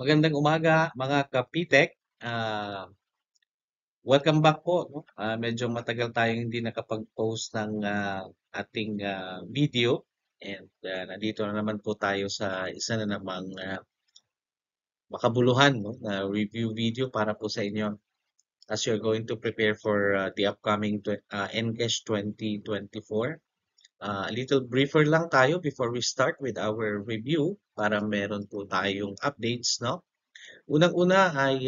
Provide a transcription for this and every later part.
Magandang umaga mga kapitek. Welcome back po. No? Medyo matagal tayong hindi nakapag-post ng ating video. And nandito na naman po tayo sa isa na namang makabuluhan, no? Na review video para po sa inyo as you're going to prepare for the upcoming NCAS 2024. A little briefer lang tayo before we start with our review para meron po tayong updates, no? Unang-una ay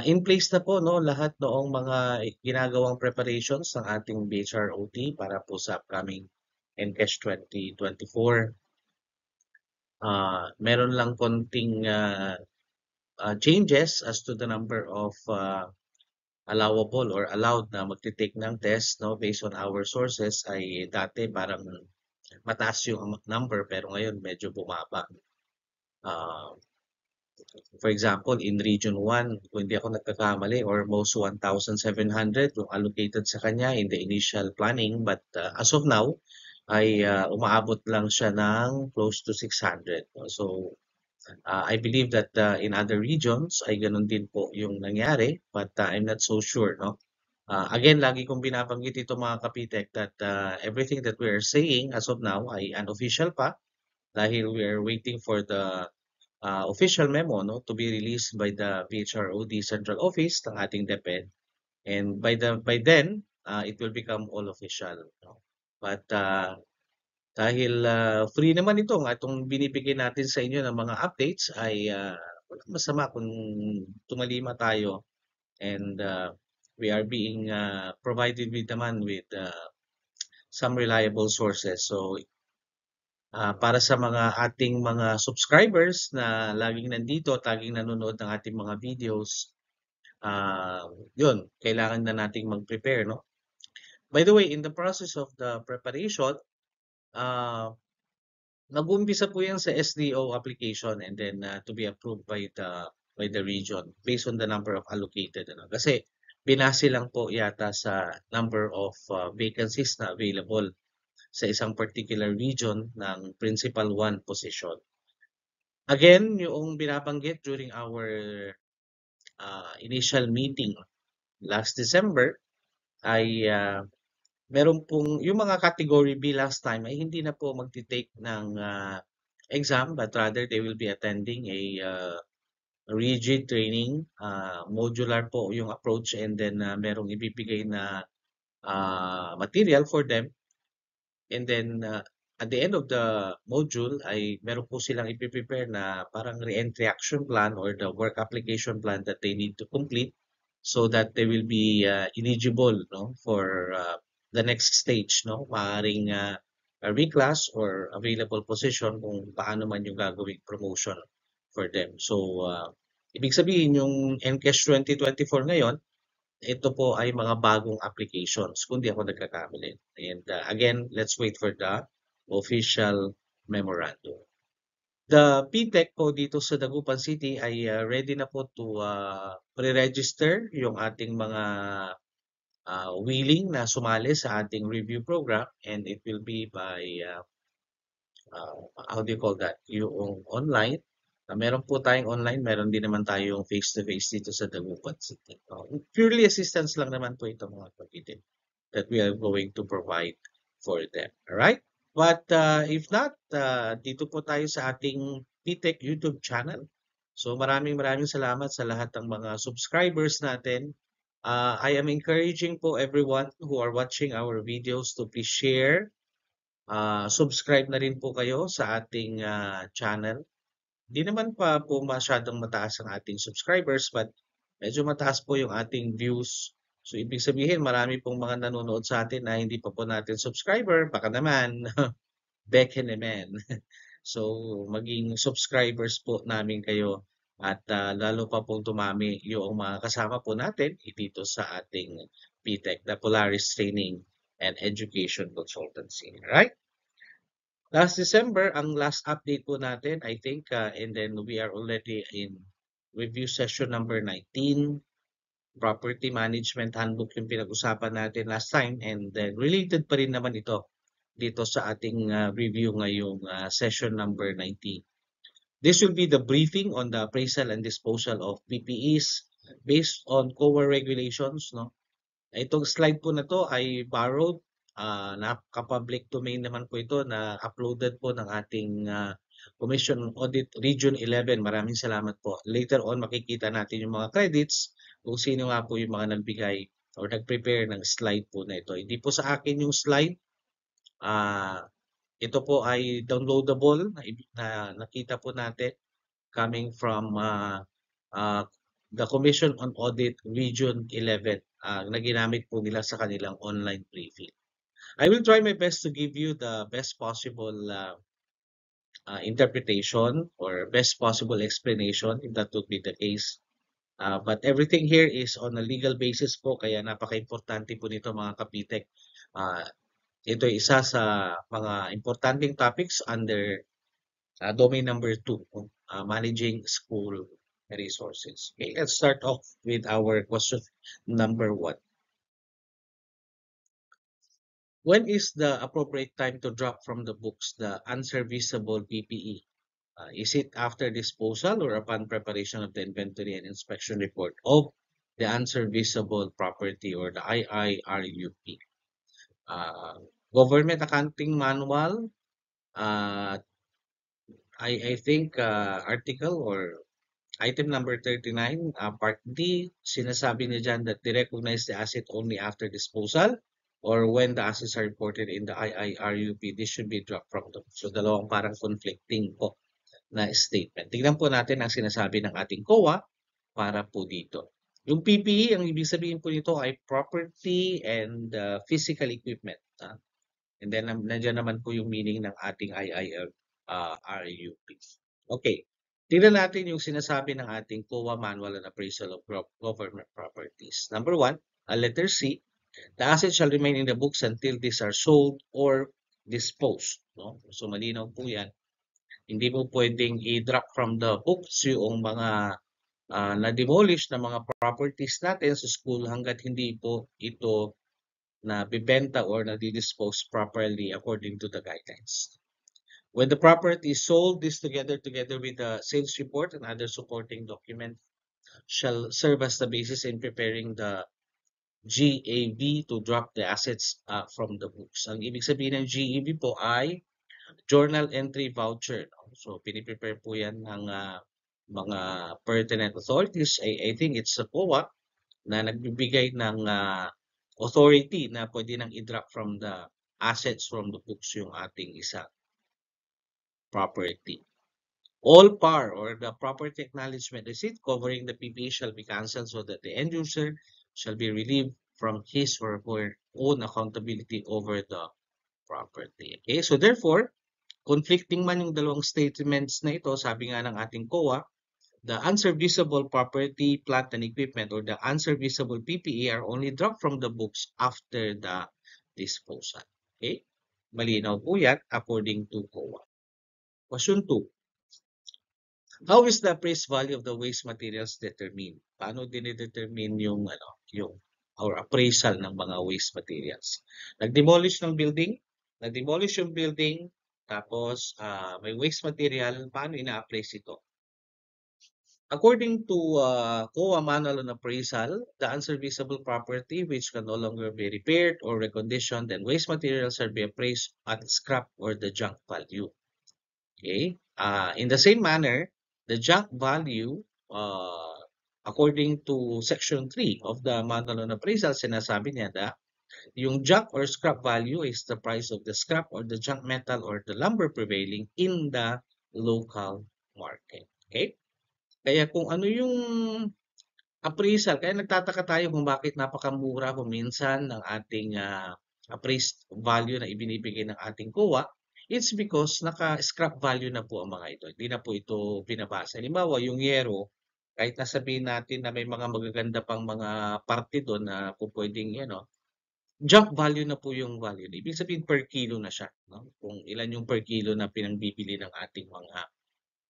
in place na po, no, lahat noong mga ginagawang preparations ng ating BHROT para po sa upcoming NCAS 2024. Meron lang konting changes as to the number of allowable or allowed na magte-take ng test, no, based on our sources. Ay dati parang mataas yung number pero ngayon medyo bumaba. Ah, For example, in Region 1, kung hindi ako nagkakamali, almost 1,700 yung allocated sa kanya in the initial planning. But as of now, ay umaabot lang siya ng close to 600. No? So, I believe that in other regions ay ganun din po yung nangyari. But I'm not so sure. No? Again, lagi kong binabanggit ito mga kapitek that everything that we are saying as of now ay unofficial pa dahil we are waiting for the official memo, no, to be released by the PHROD Central Office ng ating DepEd. And by then, it will become all official. No? But dahil free naman itong binibigay natin sa inyo ng mga updates ay walang masama kung tumalima tayo and we are being provided with naman with some reliable sources. So para sa mga ating mga subscribers na laging nandito at laging nanonood ng ating mga videos, yun, kailangan na nating mag-prepare, no? By the way, in the process of the preparation, uh, nag-uumpisa po yan sa SDO application and then to be approved by the region based on the number of allocated. Ano? Kasi binase lang po yata sa number of vacancies na available sa isang particular region ng principal one position. Again, yung binabanggit during our initial meeting last December ay meron pong yung mga category B last time ay hindi na po magti-take ng exam but rather they will be attending a rigid training, modular po yung approach and then merong ibibigay na material for them. And then, at the end of the module ay meron po silang ipiprepare na parang re-entry action plan or the work application plan that they need to complete so that they will be eligible, no, for the next stage, no? Maaring reclass or available position kung paano man yung gagawing promotion for them. So, ibig sabihin yung NCAS 2024 ngayon, ito po ay mga bagong applications, kung di ako nagkakamali. And again, let's wait for the official memorandum. The PTEC po dito sa Dagupan City ay ready na po to pre-register yung ating mga willing na sumali sa ating review program and it will be by, how do you call that, yung online. Meron po tayong online, meron din naman tayong face-to-face dito sa Dagupan City. Purely assistance lang naman po ito mga kapatid that we are going to provide for them. Alright? But if not, dito po tayo sa ating PTEC YouTube channel. So maraming salamat sa lahat ng mga subscribers natin. I am encouraging po everyone who are watching our videos to please share. Subscribe na rin po kayo sa ating channel. Di naman pa po masyadong mataas ang ating subscribers but medyo mataas po yung ating views. So ibig sabihin marami pong mga nanonood sa atin na hindi pa po natin subscriber. Baka naman, beke naman. So maging subscribers po namin kayo at lalo pa pong tumami yung mga kasama po natin dito sa ating PTEC, the Polaris Training and Education Consultancy. Right? Last December, ang last update po natin, I think, and then we are already in review session number 19. Property Management Handbook yung pinag-usapan natin last time and then related pa rin naman ito dito sa ating review ngayong session number 19. This will be the briefing on the appraisal and disposal of PPEs based on COA regulations, no? Itong slide po na to ay borrowed, naka-public domain naman po ito na uploaded po ng ating Commission on Audit Region 11. Maraming salamat po. Later on makikita natin yung mga credits kung sino nga po yung mga nagbigay or nag-prepare ng slide po na ito. Hindi po sa akin yung slide. Ito po ay downloadable na nakita po natin coming from the Commission on Audit Region 11 na ginamit po nila sa kanilang online briefing. I will try my best to give you the best possible interpretation or best possible explanation if that would be the case. But everything here is on a legal basis po, kaya napaka-importante po nito mga kapitek. Ito ay isa sa mga importanteng topics under domain number 2, managing school resources. Okay, let's start off with our question number 1. When is the appropriate time to drop from the books the unserviceable PPE? Is it after disposal or upon preparation of the inventory and inspection report of the unserviceable property or the IIRUP? Government Accounting Manual, I think article or item number 39, part D, sinasabi niya dyan that they recognize the asset only after disposal or when the assets are reported in the IIRUP, this should be dropped from them. So dalawang parang conflicting po na statement. Tingnan po natin ang sinasabi ng ating COA para po dito. Yung PPE, ang ibig sabihin po nito ay property and physical equipment. And then nandiyan naman po yung meaning ng ating IIRUP. Okay. Tingnan natin yung sinasabi ng ating COA Manual on Appraisal of Government Properties. Number 1, letter C, the assets shall remain in the books until these are sold or disposed. No? So malinaw po yan. Hindi mo pwedeng i-drop from the books yung mga na-demolish na mga properties natin sa school hanggat hindi po ito na bibenta or na-dispose properly according to the guidelines. When the property is sold, this together with the sales report and other supporting documents shall serve as the basis in preparing the GAV to drop the assets from the books. Ang ibig sabihin ng GAV po ay Journal Entry Voucher. So, piniprepare po yan ng mga pertinent authorities. I think it's the COA na nagbibigay ng authority na pwede nang i-drop from the assets from the books yung ating isa property. All PAR or the property acknowledgement receipt covering the PPE shall be cancelled so that the end user shall be relieved from his or her own accountability over the property. Okay, so therefore, conflicting man yung dalawang statements na ito, sabi nga ng ating COA, the unserviceable property, plant, and equipment or the unserviceable PPE are only dropped from the books after the disposal. Okay? Malinaw po yan according to COA. Question 2. How is the appraised value of the waste materials determined? Paano dinidetermine yung or appraisal ng mga waste materials? Nag-demolish yung building, tapos may waste material, paano ina-appraise ito? According to COA Manual on Appraisal, the unserviceable property which can no longer be repaired or reconditioned and waste materials shall be appraised at scrap or the junk value. Okay? In the same manner, the junk value, according to Section 3 of the Manual on Appraisal, sinasabi niya na yung junk or scrap value is the price of the scrap or the junk metal or the lumber prevailing in the local market. Okay? Kaya kung ano yung appraisal, kaya nagtataka tayo kung bakit napakamura kung minsan ng ating appraised value na ibinibigay ng ating COA, it's because naka-scrap value na po ang mga ito. Hindi na po ito binabasa. Halimbawa, yung yero, kahit nasabihin natin na may mga magaganda pang mga parte doon na kung pwedeng, junk value na po yung value. Ibig sabihin per kilo na siya. No? Kung ilan yung per kilo na pinangbibili ng ating mga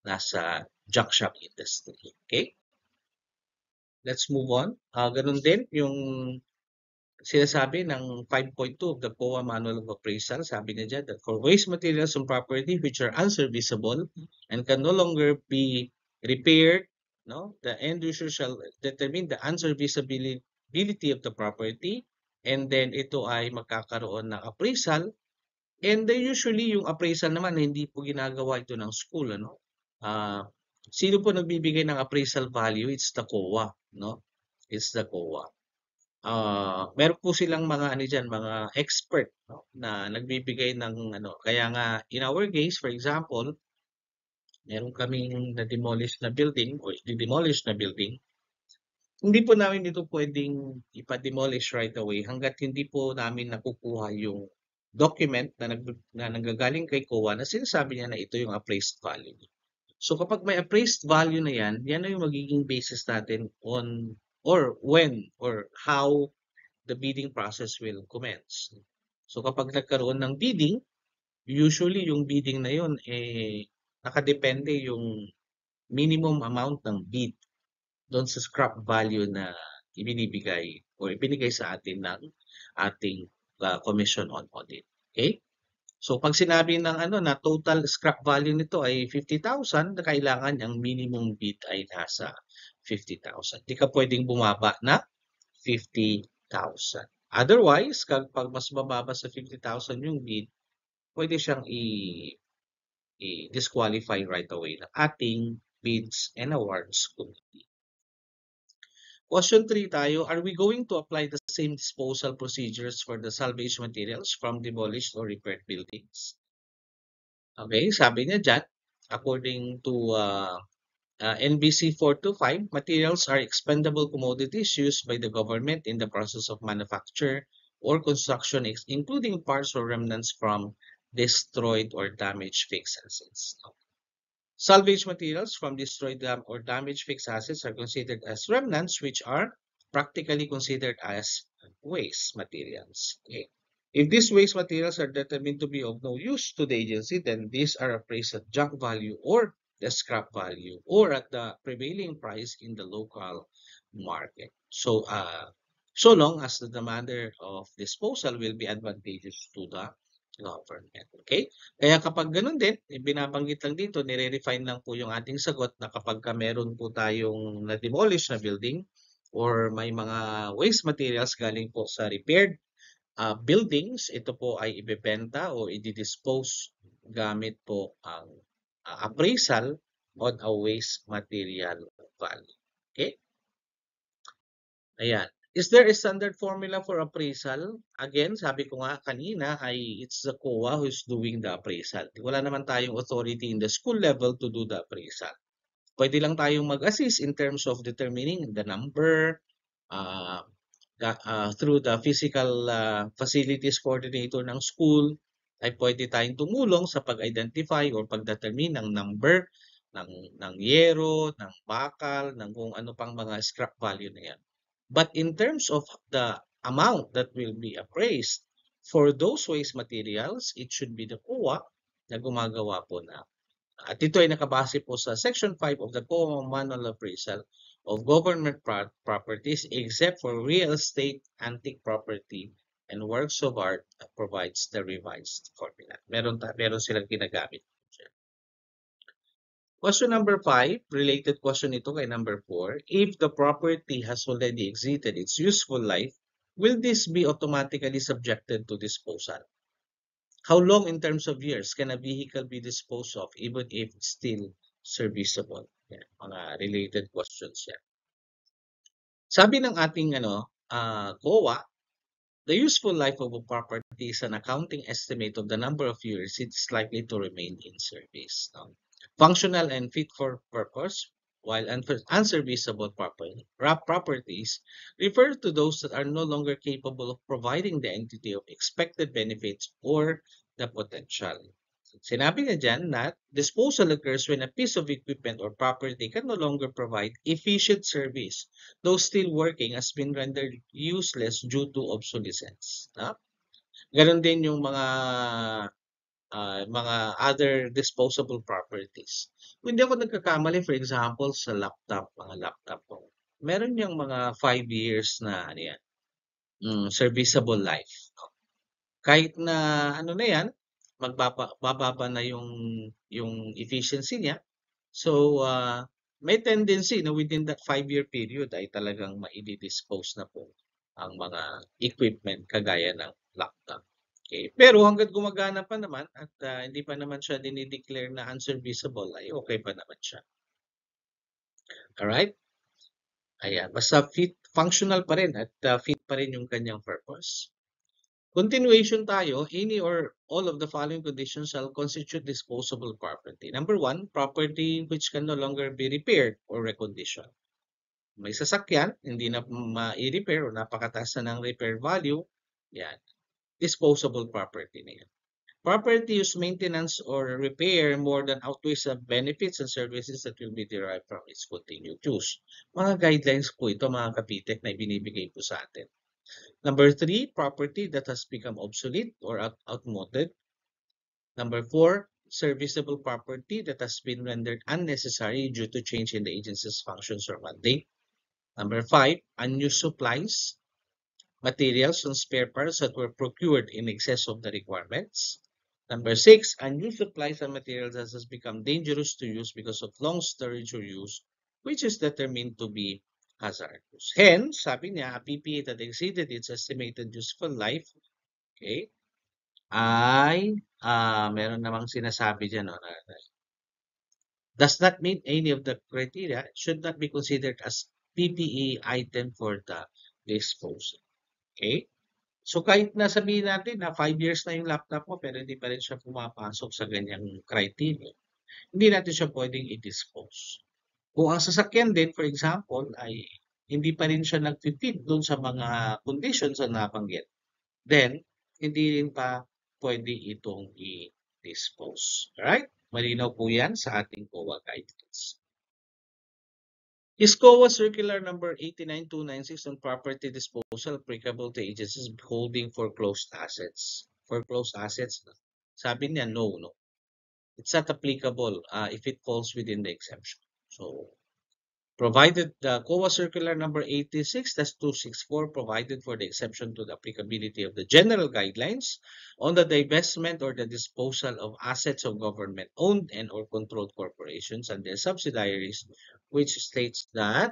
nasa junk shop industry. Okay? Let's move on. Ganun din yung sinasabi ng 5.2 of the COA Manual of Appraisal, sabi niya dyan that for waste materials and property which are unserviceable and can no longer be repaired, no, the end user shall determine the unserviceability of the property, and then ito ay magkakaroon ng appraisal. And then usually yung appraisal naman hindi po ginagawa ito ng school, ano? Sino po nagbibigay ng appraisal value? It's the COA, no? It's the COA. Meron po silang mga ano diyan, mga expert, no, na nagbibigay ng ano. Kaya nga in our case, for example, meron kaming na-demolish na building o i-demolish na building. Hindi po namin ito pwedeng ipa-demolish right away hangga't hindi po namin nakukuha yung document na nanggagaling kay COA na sinasabi niya na ito yung appraised value. So kapag may appraised value na yan, yan na yung magiging basis natin on or when or how the bidding process will commence. So kapag nagkaroon ng bidding, usually yung bidding na yun nakadepende yung minimum amount ng bid doon sa scrap value na ibinibigay o ibinigay sa atin ng ating Commission on Audit. Okay? So pag sinabi ng ano na total scrap value nito ay 50,000, kailangan ang minimum bid ay nasa 50,000. Di ka pwedeng bumaba na 50,000. Otherwise, kapag mas mababa sa 50,000 yung bid, pwede siyang i-disqualify right away ng ating Bids and Awards Committee. Question 3 tayo, are we going to apply the same disposal procedures for the salvage materials from demolished or repaired buildings? Okay, sabi niya dyan, according to NBC 425, materials are expendable commodities used by the government in the process of manufacture or construction, including parts or remnants from destroyed or damaged fixed assets. Salvage materials from destroyed or damaged fixed assets are considered as remnants, which are practically considered as waste materials. Okay. If these waste materials are determined to be of no use to the agency, then these are appraised at junk value or the scrap value or at the prevailing price in the local market. So, so long as the manner of disposal will be advantageous to the government. Okay? Kaya kapag ganun din, binabanggit lang dito, nire-refine lang po yung ating sagot na kapag meron po tayong na-demolish na building or may mga waste materials galing po sa repaired buildings, ito po ay ibebenta o i-dispose gamit po ang appraisal on a waste material value. Okay? Ayan. Is there a standard formula for appraisal? Again, sabi ko nga kanina ay it's the COA who's doing the appraisal. Wala naman tayong authority in the school level to do the appraisal. Pwede lang tayong mag-assist in terms of determining the number through the physical facilities coordinator ng school. Ay pwede tayong tumulong sa pag-identify or pag-determine ng number ng yero, ng bakal, ng kung ano pang mga scrap value na yan. But in terms of the amount that will be appraised for those waste materials, it should be the COA na gumagawa po na. At ito ay nakabase po sa Section 5 of the COA Manual Appraisal of Government Properties except for real estate, antique property, and works of art that provides the revised formula. Meron silang ginagamit. Question number 5, related question ito kay number 4. If the property has already exceeded its useful life, will this be automatically subjected to disposal? How long in terms of years can a vehicle be disposed of even if it's still serviceable? Yan, mga related questions yan. Sabi ng ating COA, the useful life of a property is an accounting estimate of the number of years it's likely to remain in service. Functional and fit for purpose, while unserviceable properties refer to those that are no longer capable of providing the entity of expected benefits or the potential. Sinabi niya dyan na disposal occurs when a piece of equipment or property can no longer provide efficient service, though still working, has been rendered useless due to obsolescence. Ganon din yung mga other disposable properties. Kung hindi ako nagkakamali, for example, sa laptop, mga laptop ko, meron yung mga 5 years na ano yan, serviceable life. Kahit na ano na yan, bababa na yung efficiency niya. So, may tendency na within that 5-year period ay talagang maidi-dispose na po ang mga equipment kagaya ng laptop. Okay. Pero hangga't gumagana pa naman at hindi pa naman siya dinideclare na unserviceable, ay okay pa naman siya. Alright? Ayan. Basta functional pa rin at fit pa rin yung kanyang purpose. Continuation tayo, any or all of the following conditions shall constitute disposable property. Number 1, property which can no longer be repaired or reconditioned. May sasakyan, hindi na ma-repair o napakataas na ng repair value, yan, disposable property na yan. Property use, maintenance, or repair more than outweighs the benefits and services that will be derived from its continued use. Mga guidelines po ito, mga kapitek, na ibinibigay po sa atin. Number 3, property that has become obsolete or outmoded. Number 4, serviceable property that has been rendered unnecessary due to change in the agency's functions or mandate. Number 5, unused supplies, materials, and spare parts that were procured in excess of the requirements. Number 6, unused supplies and materials that has become dangerous to use because of long storage or use, which is determined to be hazardous. Hence, sabi niya, a PPA that exceeded its estimated useful life, okay, ay meron namang sinasabi dyan, no, does not meet any of the criteria, should not be considered as PPE item for the disposal. Okay? So kahit na sabihin natin na 5 years na yung laptop mo pero hindi pa rin siya pumapasok sa ganyang criteria, hindi natin siya pwedeng i-dispose. Kung ang sasakyan din, for example, ay hindi pa rin siya nag-fit doon sa mga conditions na nabanggit, then hindi rin pa pwede itong i-dispose. Alright? Malinaw po yan sa ating COA guidelines. Is COA Circular number 89296 on property disposal applicable to agencies holding foreclosed assets? Foreclosed assets, sabi niya no. It's not applicable if it falls within the exemption. So, provided the COA Circular number 86-264 provided for the exception to the applicability of the general guidelines on the divestment or the disposal of assets of government-owned and or controlled corporations and their subsidiaries, which states that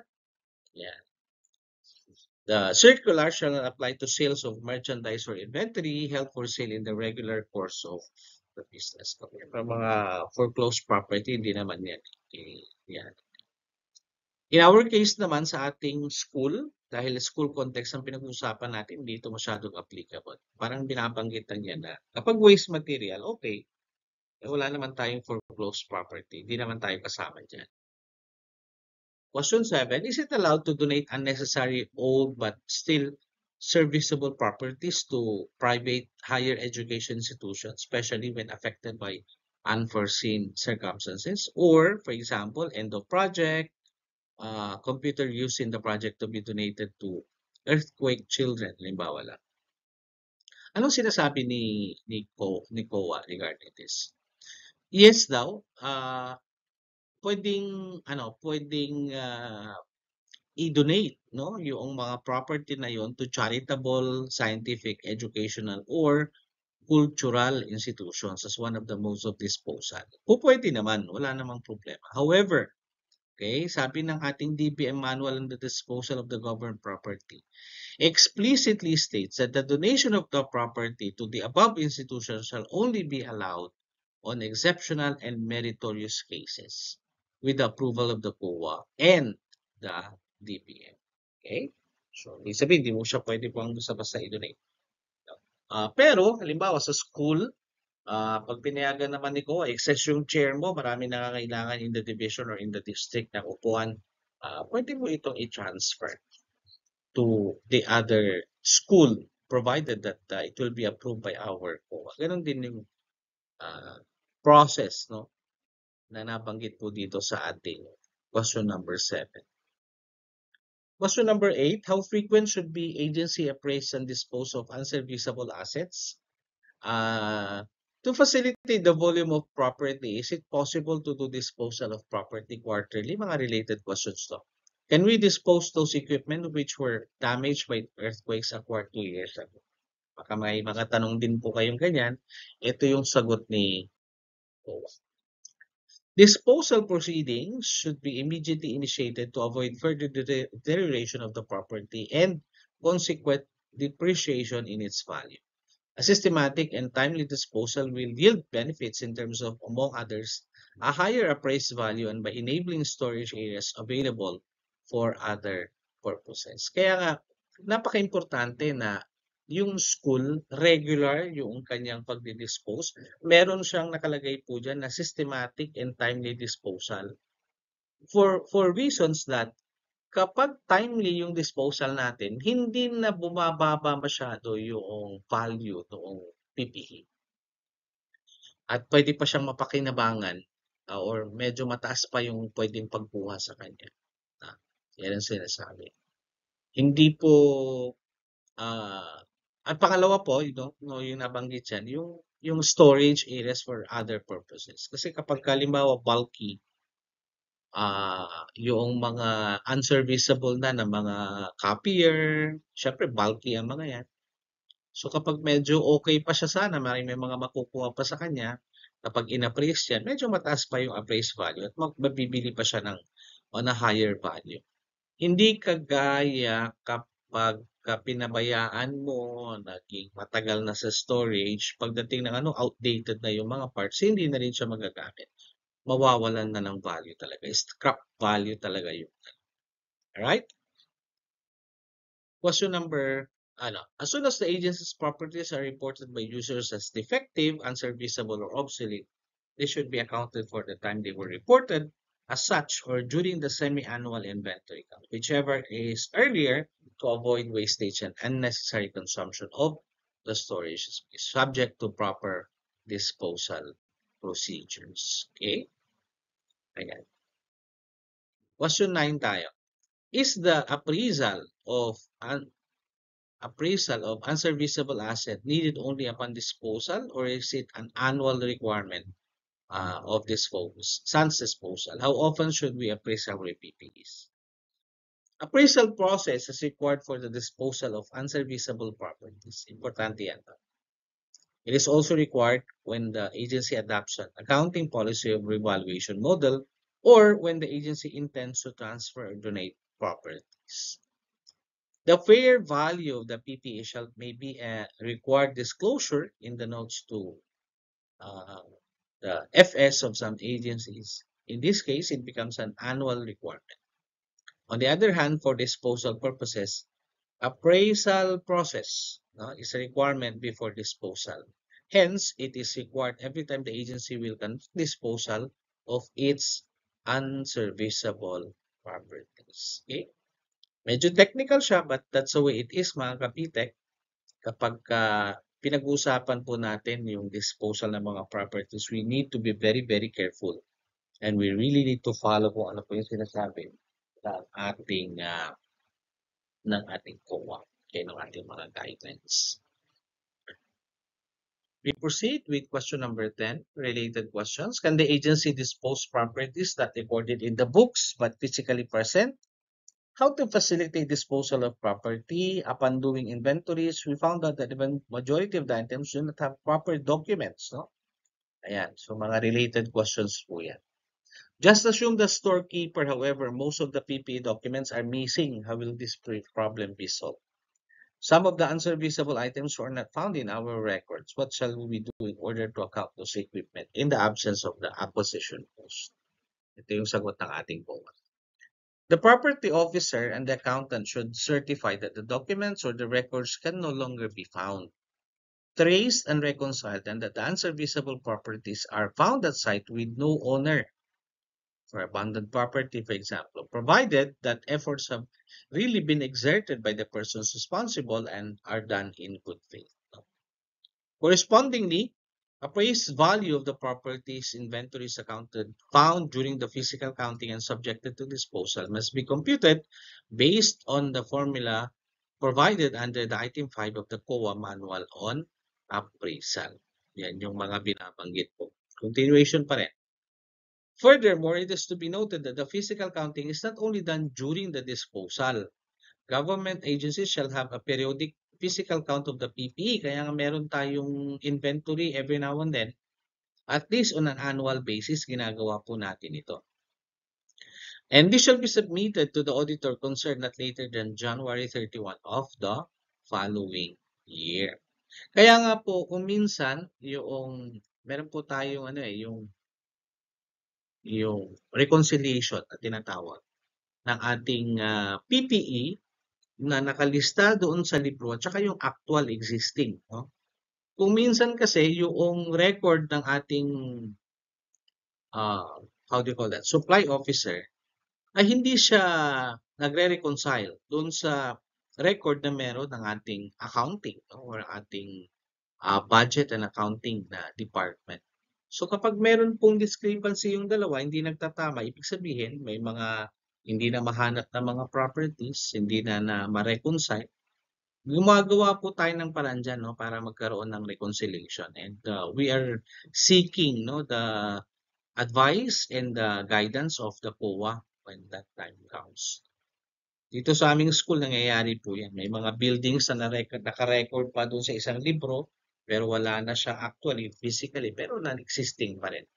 the circular shall not apply to sales of merchandise or inventory held for sale in the regular course of the business. Para mga foreclosed property, hindi naman yan. Yan. In our case naman sa ating school, dahil school context ang pinag-uusapan natin, dito masyadong applicable. Parang binabanggitan niya na kapag waste material, okay, wala naman tayong foreclosed property. Hindi naman tayo kasama dyan. Question 7, is it allowed to donate unnecessary old but still serviceable properties to private higher education institutions, especially when affected by unforeseen circumstances? Or, for example, end of project, computer used in the project to be donated to earthquake children, halimbawa lang. Anong sinasabi ni COA regarding this? Yes daw, pwedeng i-donate, no, yung mga property na yon to charitable, scientific, educational, or cultural institutions as one of the modes of disposal. Pwede naman, wala namang problema. However, okay, sabi ng ating DBM Manual on the Disposal of the Government Property, explicitly states that the donation of the property to the above institution shall only be allowed on exceptional and meritorious cases with the approval of the COA and the DBM. Okay? So, ibig sabihin, hindi mo siya pwede pang basta-basta i-donate. Pero, halimbawa sa school, pag pinayagan naman ni COA, excess yung chair mo, marami nangangailangan in the division or in the district na upuan, pwede mo itong i-transfer to the other school provided that it will be approved by our COA. Ganon din yung process, no, na nabanggit po dito sa ating question number 7. Question number 8, how frequent should be agency appraise and dispose of unserviceable assets? To facilitate the volume of property, is it possible to do disposal of property quarterly? Mga related questions to. Can we dispose those equipment which were damaged by earthquakes acquired 2 years ago? Baka may mga tanong din po kayong ganyan. Ito yung sagot ni OWA. Disposal proceedings should be immediately initiated to avoid further deterioration of the property and consequent depreciation in its value. A systematic and timely disposal will yield benefits in terms of, among others, a higher appraised value and by enabling storage areas available for other purposes. Kaya nga, napaka-importante na yung school, regular yung kanyang pagdi-dispose. Meron siyang nakalagay po dyan na systematic and timely disposal. For reasons that kapag timely yung disposal natin, hindi na bumababa masyado yung value noong PPE. At pwede pa siyang mapakinabangan or medyo mataas pa yung pwedeng pagkuha sa kanya. Yan ang sinasabi. Hindi po, at pangalawa po, yung nabanggit dyan, yung storage areas for other purposes. Kasi kapag halimbawa bulky, yung mga unserviceable na mga copier, syempre bulky ang mga yan. So kapag medyo okay pa siya sana, may mga makukuha pa sa kanya, kapag in-appraise yan, medyo mataas pa yung appraised value at mabibili pa siya on a higher value. Hindi kagaya kapag pinabayaan mo, naging matagal na sa storage, pagdating ng outdated na yung mga parts, hindi na rin siya magagamit. Mawawalan na ng value talaga. Scrap value talaga yun. Alright? Question number, as soon as the agency's properties are reported by users as defective, unserviceable, or obsolete, they should be accounted for the time they were reported as such or during the semi-annual inventory count, whichever is earlier, to avoid wastage and unnecessary consumption of the storage space, subject to proper disposal procedures. Okay? Ayan. Question 9 tayo. Is the appraisal of unserviceable asset needed only upon disposal, or is it an annual requirement of sans disposal? How often should we appraise our PPEs? Appraisal process is required for the disposal of unserviceable properties. Importante yan. It is also required when the agency adopts an accounting policy of revaluation model or when the agency intends to transfer or donate properties. The fair value of the PPE may be a required disclosure in the notes to the FS of some agencies. In this case, it becomes an annual requirement. On the other hand, for disposal purposes, appraisal process is a requirement before disposal. Hence, it is required every time the agency will conduct disposal of its unserviceable properties. Okay? Medyo technical siya, but that's the way it is, mga kapitek. Kapag pinag-uusapan po natin yung disposal ng mga properties, we need to be very, very careful. And we really need to follow kung ano po yung sinasabi ng ating COA, ng ating mga guidelines. We proceed with question number 10, related questions. Can the agency dispose properties that recorded in the books but physically present? How to facilitate disposal of property? Upon doing inventories, we found out that the majority of the items do not have proper documents. No? Ayan, so mga related questions po yan. Just assume the storekeeper, however, most of the PPE documents are missing. How will this problem be solved? Some of the unserviceable items were not found in our records. What shall we do in order to account those equipment in the absence of the acquisition cost? Ito yung sagot ng ating COA. The property officer and the accountant should certify that the documents or the records can no longer be found, traced, and reconciled, and that the unserviceable properties are found at site with no owner. For abandoned property, for example, provided that efforts have really been exerted by the persons responsible and are done in good faith. Correspondingly, appraised value of the properties inventories accounted found during the physical counting and subjected to disposal must be computed based on the formula provided under the item 5 of the COA manual on appraisal. Yan yung mga binabanggit po. Continuation pa rin. Furthermore, it is to be noted that the physical counting is not only done during the disposal. Government agencies shall have a periodic physical count of the PPE. Kaya nga meron tayong inventory every now and then. At least on an annual basis, ginagawa po natin ito. And this shall be submitted to the auditor concerned not later than January 31 of the following year. Kaya nga po, kung minsan, meron po tayong yung reconciliation na tinatawag ng ating PPE na nakalista doon sa libro at saka yung actual existing. No? Kung minsan kasi yung record ng ating, how do you call that, supply officer, ay hindi siya nagre-reconcile doon sa record na meron ng ating accounting, no? Or ating budget and accounting na department. So kapag meron pong discrepancy yung dalawa, hindi nagtatama, ibig sabihin may mga hindi na mahanap na mga properties, hindi na ma-reconcile. Gumagawa po tayo ng paraan dyan, no, para magkaroon ng reconciliation. And we are seeking, no, the advice and the guidance of the COA when that time comes. Dito sa aming school, nangyayari po yan. May mga buildings na naka-record pa doon sa isang libro, pero wala na siya actually, physically, pero non-existing pa rin.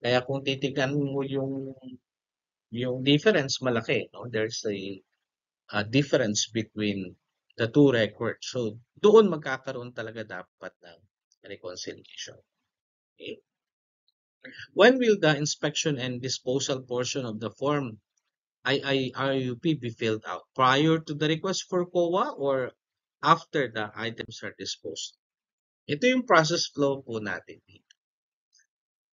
Kaya kung titignan mo yung difference, malaki. No? There's a difference between the two records. So, doon magkakaroon talaga dapat ng reconciliation. Okay? When will the inspection and disposal portion of the form IIRUP be filled out? Prior to the request for COA or after the items are disposed? Ito yung process flow po natin.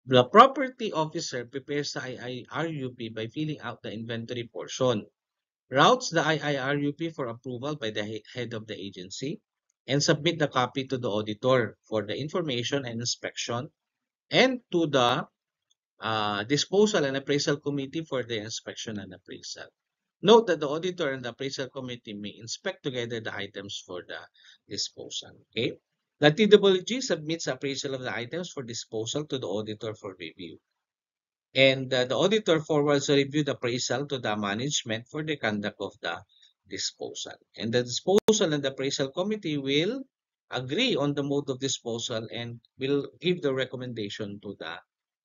The property officer prepares the IIRUP by filling out the inventory portion, routes the IIRUP for approval by the head of the agency, and submit the copy to the auditor for the information and inspection, and to the disposal and appraisal committee for the inspection and appraisal. Note that the auditor and the appraisal committee may inspect together the items for the disposal. Okay? The TWG submits appraisal of the items for disposal to the auditor for review. And the auditor forwards the reviewed appraisal to the management for the conduct of the disposal. And the disposal and the appraisal committee will agree on the mode of disposal and will give the recommendation to the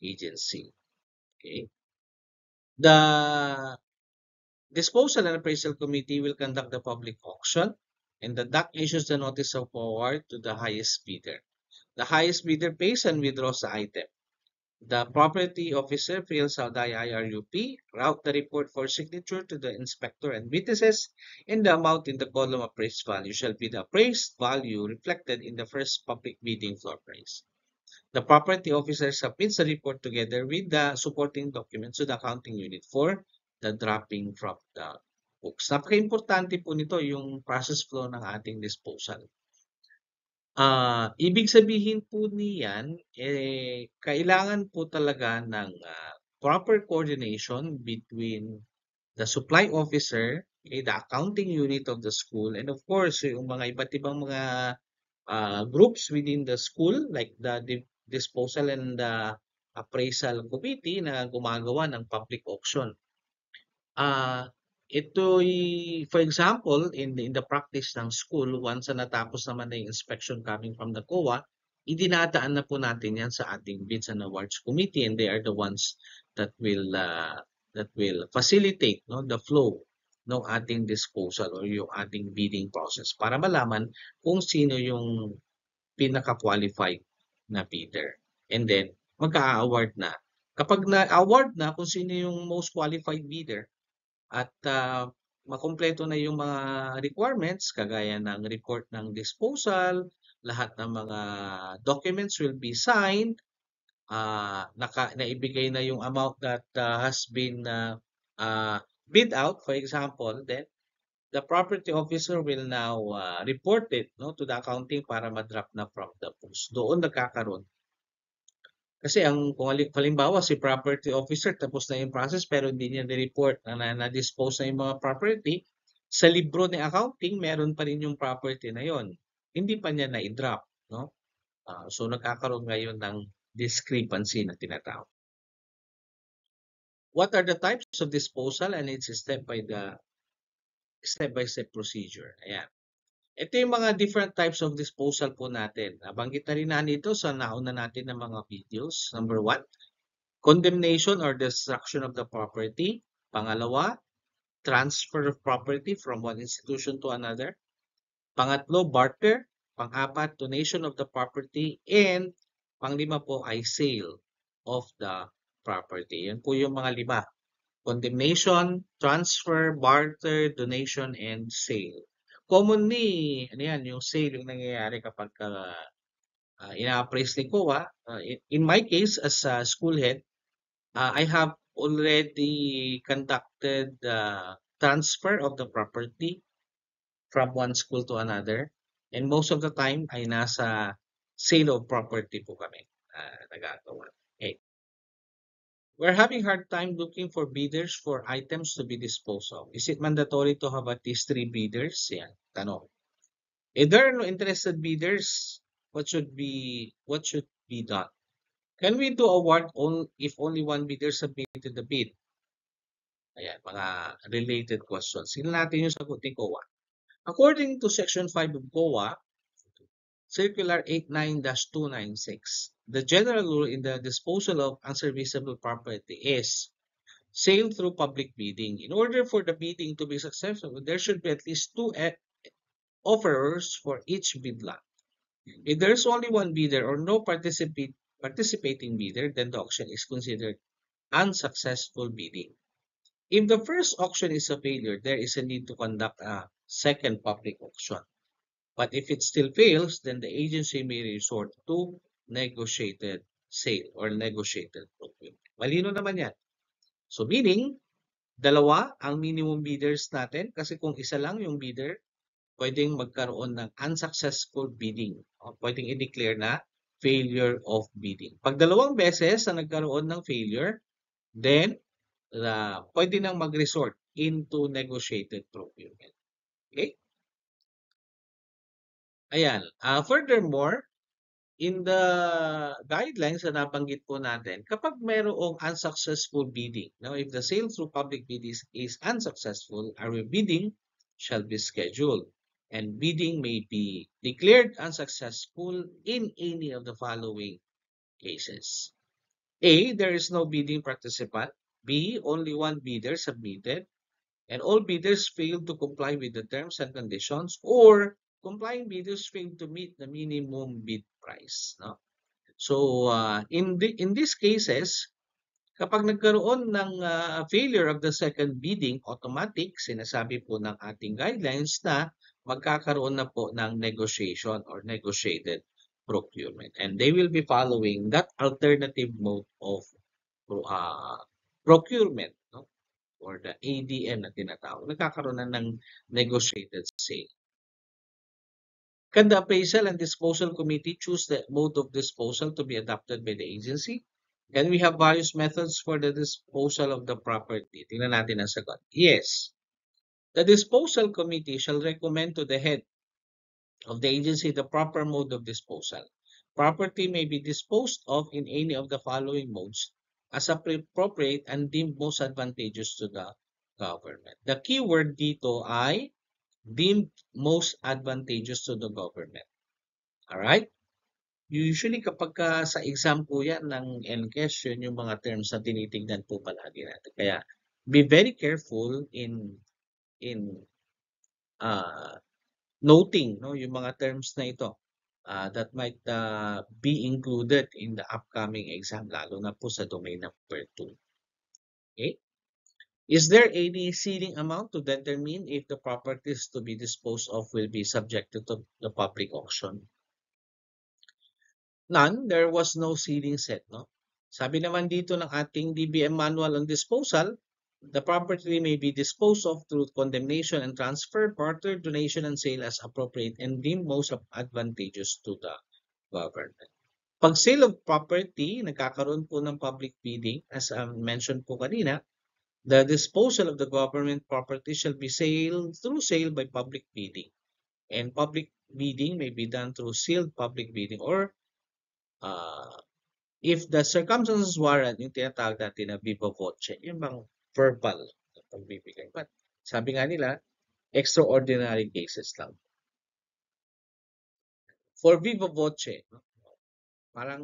agency. Okay. The disposal and appraisal committee will conduct the public auction, and the DAC issues the notice of award to the highest bidder. The highest bidder pays and withdraws the item. The property officer fills out the IIRUP, route the report for signature to the inspector and witnesses, and the amount in the column appraised value shall be the appraised value reflected in the first public bidding floor price. The property officer submits the report together with the supporting documents to the accounting unit for the dropping from the books. Napaka-importante po nito yung process flow ng ating disposal. Ibig sabihin po niyan, kailangan po talaga ng proper coordination between the supply officer, the accounting unit of the school, and of course, yung mga iba't ibang mga groups within the school, like the disposal and the appraisal committee na gumagawa ng public auction. Ito'y, for example, in the practice ng school, once na natapos naman na yung inspection coming from the COA, idinadaan na po natin yan sa ating Bids and Awards Committee, and they are the ones that will facilitate, no, the flow ng ating disposal or yung ating bidding process para malaman kung sino yung pinaka-qualified na bidder. And then, magka-award na. Kapag na-award na kung sino yung most qualified bidder, at makumpleto na yung mga requirements, kagaya ng report ng disposal, lahat ng mga documents will be signed, naibigay na yung amount that has been bid out, for example, then the property officer will now report it, no, to the accounting para ma-drop na from the books. Doon nagkakaroon. Kasi kung halimbawa si property officer tapos na yung process pero hindi niya ni-report na na-dispose na yung mga property, sa libro ni accounting meron pa rin yung property na yon. Hindi pa niya na-drop, no? So nagkakaroon ngayon ng discrepancy na tinatawag. What are the types of disposal and its step-by-step procedure? Ayan. Ito yung mga different types of disposal po natin. Nabanggit na rin natin ito sa nauna natin ng mga videos. Number one, condemnation or destruction of the property. Pangalawa, transfer of property from one institution to another. Pangatlo, barter. Pang-apat, donation of the property. And panglima po ay sale of the property. Yan po yung mga lima. Condemnation, transfer, barter, donation, and sale. Commonly, ano yan, yung sale yung nangyayari kapag ina-appraise ni COA. In my case, as a school head, I have already conducted transfer of the property from one school to another. And most of the time ay nasa sale of property po kami nagagawa. Okay. We're having hard time looking for bidders for items to be disposed of. Is it mandatory to have at least 3 bidders? Yan, tanong. If there are no interested bidders, what should be done? Can we do award if only one bidder submitted the bid? Ayan, mga related questions. Sino natin yung sagot ni COA? According to Section 5 of COA, Circular 89-296, the general rule in the disposal of unserviceable property is sale through public bidding. In order for the bidding to be successful, there should be at least 2 offerers for each bid lot. If there's only one bidder or no participating bidder, then the auction is considered unsuccessful bidding. If the first auction is a failure, there is a need to conduct a second public auction. But if it still fails, then the agency may resort to negotiated sale or negotiated procurement. Malino naman yan. So meaning, dalawa ang minimum bidders natin kasi kung isa lang yung bidder, pwedeng magkaroon ng unsuccessful bidding. O pwedeng i-declare na failure of bidding. Pag dalawang beses na nagkaroon ng failure, then pwede nang mag-resort into negotiated procurement. Okay? Ayan. Furthermore, in the guidelines na nabanggit po natin, kapag mayroong unsuccessful bidding, now if the sale through public bidding is unsuccessful, a rebidding shall be scheduled. And bidding may be declared unsuccessful in any of the following cases. A, there is no bidding participant. B, only one bidder submitted. And all bidders failed to comply with the terms and conditions, or complying bidders failed to meet the minimum bid price. No? So, in these cases, kapag nagkaroon ng failure of the second bidding, automatic, sinasabi po ng ating guidelines na magkakaroon na po ng negotiation or negotiated procurement. And they will be following that alternative mode of procurement, no? Or the ADM na tinatawag. Nagkakaroon na ng negotiated sale. Can the appraisal and disposal committee choose the mode of disposal to be adopted by the agency? Can we have various methods for the disposal of the property? Tingnan natin ang sagot. Yes. The disposal committee shall recommend to the head of the agency the proper mode of disposal. Property may be disposed of in any of the following modes as appropriate and deemed most advantageous to the government. The keyword dito ay deemed most advantageous to the government. Alright? Usually kapag sa exam po yan ng NCAS, yun yung mga terms na tinitingnan po palagi natin. Kaya be very careful in noting yung mga terms na ito that might be included in the upcoming exam, lalo na po sa domain number 2. Okay? Is there any ceiling amount to determine if the properties to be disposed of will be subjected to the public auction? None. There was no ceiling set. No? Sabi naman dito ng ating DBM manual on disposal, the property may be disposed of through condemnation and transfer, barter, donation, and sale as appropriate and deemed most advantageous to the government. Pag sale of property, nagkakaroon po ng public bidding, as mentioned po kanina, the disposal of the government property shall be through sale by public bidding. And public bidding may be done through sealed public bidding or If the circumstances warrant, yung tinatawag natin na viva voce, yung bang verbal na pagbibigay. But sabi nga nila, extraordinary cases lang. For viva voce, no, parang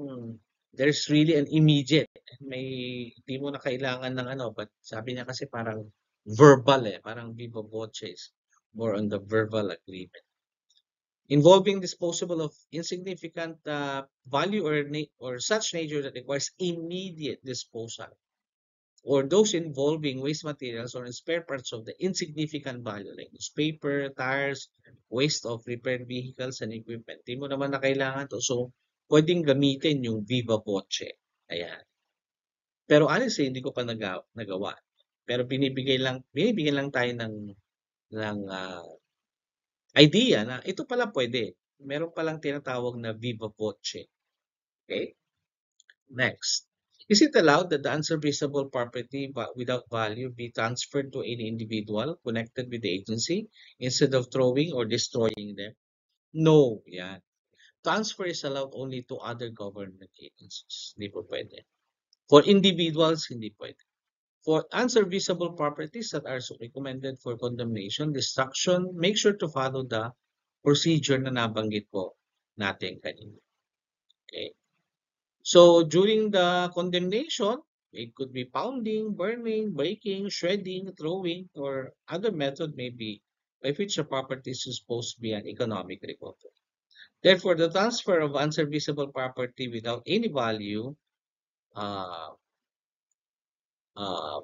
there's really an immediate, may di mo na kailangan ng ano, but sabi niya kasi parang verbal parang viva voce is more on the verbal agreement. Involving disposable of insignificant value or such nature that requires immediate disposal, or those involving waste materials or spare parts of the insignificant value like newspaper, tires, waste of repaired vehicles and equipment. Di mo naman na kailangan to. So, pwedeng gamitin yung viva voce. Ayan. Pero honestly, hindi ko pa nagawa. Pero binibigyan lang tayo ng idea na ito pala pwede. Meron palang tinatawag na viva voce. Okay? Next. Is it allowed that the unserviceable property without value be transferred to any individual connected with the agency instead of throwing or destroying them? No. Yan. Transfer is allowed only to other government agencies. Hindi po pwede. For individuals, hindi pwede. For unserviceable properties that are recommended for condemnation, destruction, make sure to follow the procedure na nabanggit po natin kanina. Okay. So during the condemnation, it could be pounding, burning, breaking, shredding, throwing, or other method may be by which the property is supposed to be an economic recovery. Therefore, the transfer of unserviceable property without any value, uh, uh,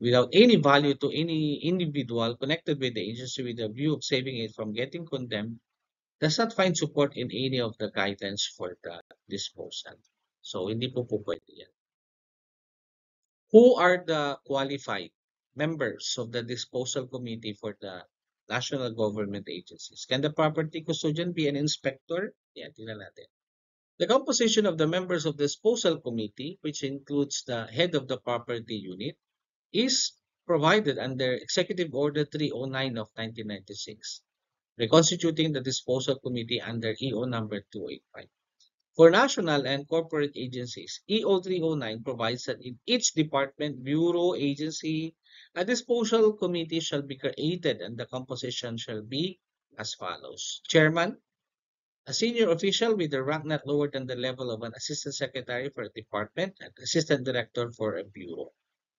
to any individual connected with the agency with the view of saving it from getting condemned does not find support in any of the guidelines for the disposal. So, hindi po pwede yan. Who are the qualified members of the disposal committee for the national government agencies? Can the property custodian be an inspector? Yan, tingnan natin. The composition of the members of the disposal committee, which includes the head of the property unit, is provided under Executive Order 309 of 1996, reconstituting the disposal committee under EO number 285. For national and corporate agencies, EO 309 provides that in each department, bureau, agency, a disposal committee shall be created and the composition shall be as follows. Chairman, a senior official with a rank not lower than the level of an assistant secretary for a department and assistant director for a bureau.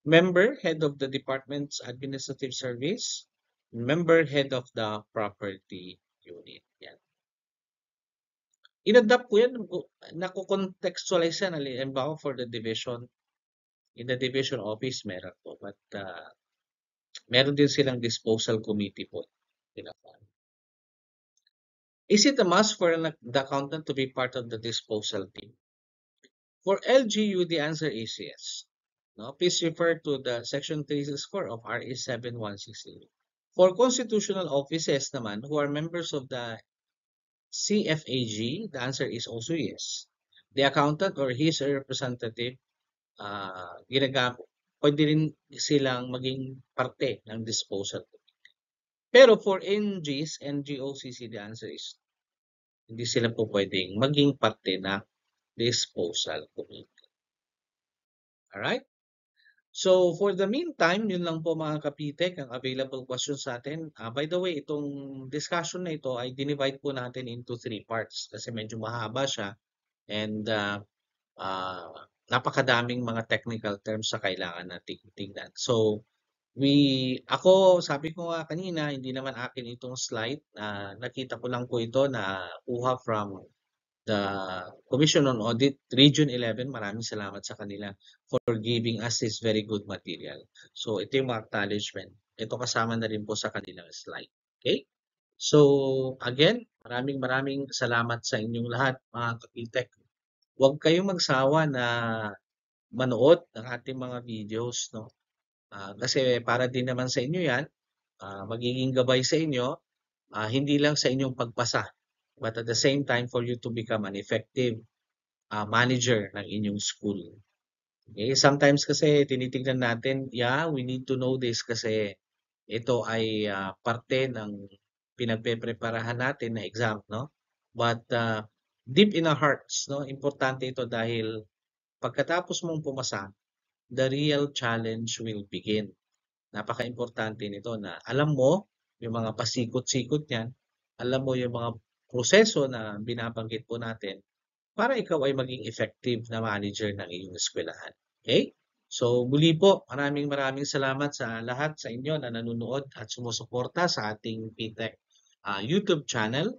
Member, head of the department's administrative service. Member, head of the property unit. Yan. In-adapt po yan, nakukontextualize yan, halimbawa for the division, in the division office, meron po. But meron din silang disposal committee po. Is it a must for the accountant to be part of the disposal team? For LGU, the answer is yes. No, please refer to the section 364 of RA 7160. For constitutional offices naman who are members of the CFAG, the answer is also yes. The accountant or his representative, pwede rin silang maging parte ng disposal. Pero for NGs, NGOCC, the answer is hindi sila po pwedeng maging parte na disposal committee. Alright? So, for the meantime, yun lang po mga kapitek, ang available questions sa atin. By the way, itong discussion na ito ay dinivide po natin into 3 parts kasi medyo mahaba siya and napakadaming mga technical terms sa kailangan nating tingnan. So, sabi ko nga kanina, hindi naman akin itong slide. Nakita ko lang po ito na kuha from the Commission on Audit, Region 11, maraming salamat sa kanila for giving us this very good material. So, ito yung mga acknowledgement. Ito kasama na rin po sa kanilang slide. Okay? So, again, maraming salamat sa inyong lahat, mga kapitek. Huwag kayong magsawa na manood ng ating mga videos, no? Kasi para din naman sa inyo yan, magiging gabay sa inyo, hindi lang sa inyong pagpasa, but at the same time for you to become an effective manager ng inyong school. Okay? Sometimes kasi tinitingnan natin, we need to know this kasi ito ay parte ng pinagpe-preparahan natin na exam, no? But deep in our hearts, no? Importante ito dahil pagkatapos mong pumasa, the real challenge will begin. Napaka-importante nito na alam mo yung mga pasikot-sikot niyan, alam mo yung mga proseso na binabanggit po natin para ikaw ay maging effective na manager ng iyong eskwelahan. Okay? So muli po, maraming salamat sa lahat sa inyo na nanonood at sumusuporta sa ating PTech YouTube channel.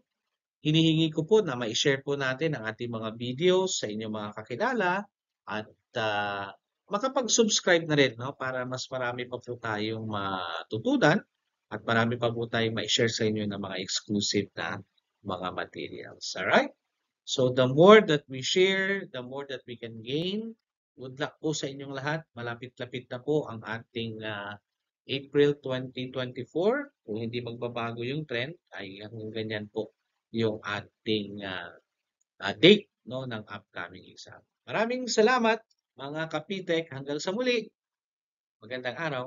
Hinihingi ko po na ma-share po natin ang ating mga videos sa inyong mga kakilala at makapag-subscribe na rin, no, para mas marami pa po tayong matutunan at marami pa po tayong ma-share sa inyo ng mga exclusive na mga materials. Alright? So the more that we share, the more that we can gain. Good luck po sa inyong lahat. Malapit-lapit na po ang ating April 2024. Kung hindi magbabago yung trend, ay hanggang ganyan po yung ating date, no, ng upcoming exam. Maraming salamat mga kapitek. Hanggang sa muli. Magandang araw.